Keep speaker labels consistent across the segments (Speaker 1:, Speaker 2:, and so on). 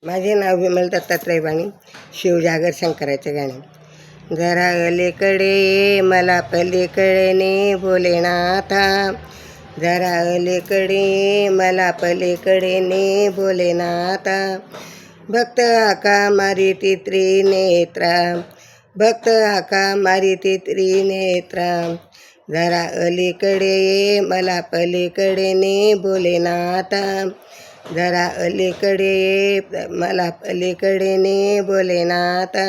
Speaker 1: माझे नाव विमल दत्तात्रय वाणी. शिवजागर शंकराचे गाणे. जरा अलीकडे ये मला पलीकडे भोलेनाथा, जरा अलीकडे ये मला पलीकडे भोलेनाथा. भक्त आका मारी ती त्रिनेत्रा, भक्त आका मारी ती त्रिनेत्रा. जरा अलीकडे ये मला पलीकडे भोलेनाथा, जरा अलीकडे ये मला पलीकडे भोलेनाथा.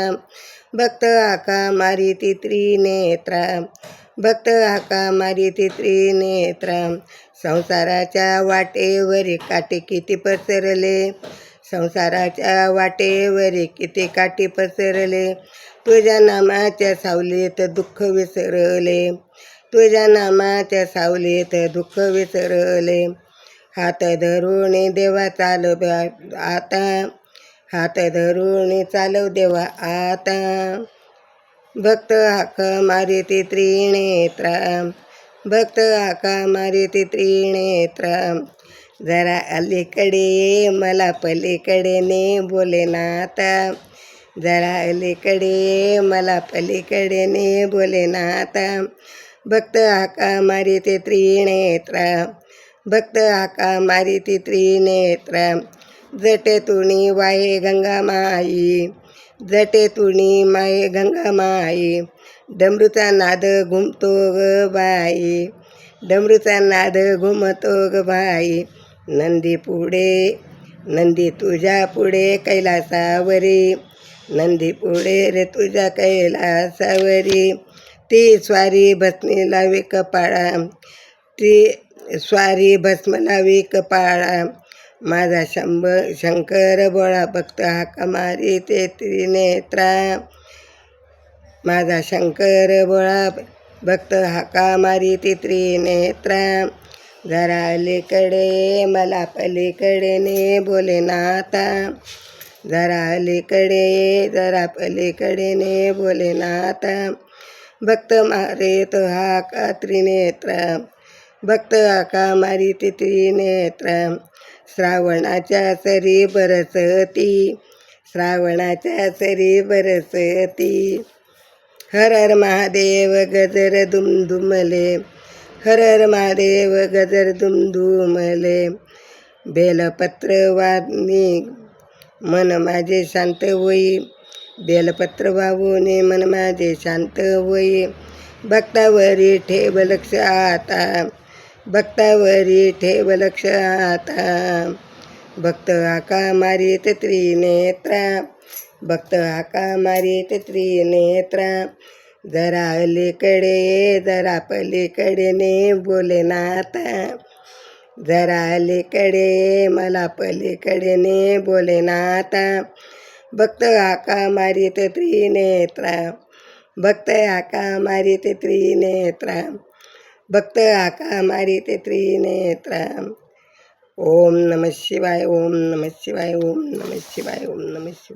Speaker 1: भक्त आका मारी ती त्रिनेत्रा, भक्त आका मारी ती त्रिनेत्रा. संसाराच्या वाटेवरी काठी किती पसरले, संसाराच्या वाटेवरी किती काठी पसरले. तुझ्या नामाच्या सावलीत दुःख विसरले, तुझ्या नामाच्या सावलीत दुःख विसरले. हात धरून देवा चालव आता, हात धरून चालव देवा आता. भक्त हाक मारी ती त्रिनेत्रा, भक्त हाका मारी ती त्रिनेत्रा. जरा अलीकडे ये मला पलीकडे भोलेनाथा, जरा अलीकडे ये मला पलीकडे भोलेनाथा. भक्त हाका मारी ते त्रिनेत्रा, भक्त हाका मारी ती त्रिनेत्रा. जटे तुणी वाहे गंगा माई, जटे तुणी माये गंगा माई. डमरूचा नाद घुमतो ग बाई, डमरूचा नाद घुमतो ग बाई. नंदी पुढे, नंदी तुझ्या पुढे कैलासावरी, नंदी पुढे रे तुझ्या कैलासावरी. ती स्वारी भस्मी लावी कपाळा, ती स्वारी भस्म लावी कपाळा. माझा शंकर बोळा भक्त हाका मारी ते त्रिनेत्रा, माझा शंकर बोळा भक्त हाका मारी ती त्रिनेत्रा. जरा अलीकडे मला पलीकडे भोलेनाथा, जरा अलीकडे जरा पलीकडे भोलेनाथा. भक्त मारे तो हाका त्रिनेत्रा, भक्त हाका मारी ती त्रिनेत्रा. श्रावणाच्या सरी बरसती, श्रावणाच्या सरी बरसती. हर हर महादेव गजर दुमदुमले, हर हर महादेव गजर दुमदुमले. बेलपत्र वाजनी मन माझे शांत होई, बेलपत्र वाहून मन माझे शांत होई. भक्तावरी ठेव लक्ष आता, भक्तावरी ठेव लक्ष आता. भक्त हाका मारीत त्रिनेत्रा, भक्त हाका मारीत त्रिनेत्रा. जरा अलीकडे जरा पलीकडे भोलेनाथा, जरा अलीकडे मला पलीकडे भोलेनाथा. भक्त हाका मारीत त्रिनेत्रा, भक्त हाका मारीत त्रिनेत्रा, भक्त हाका मारीत त्रिनेत्रा. ओम नमः शिवाय, ओम नमः शिवाय, ओम नमः शिवाय, ओम नमः शिवाय.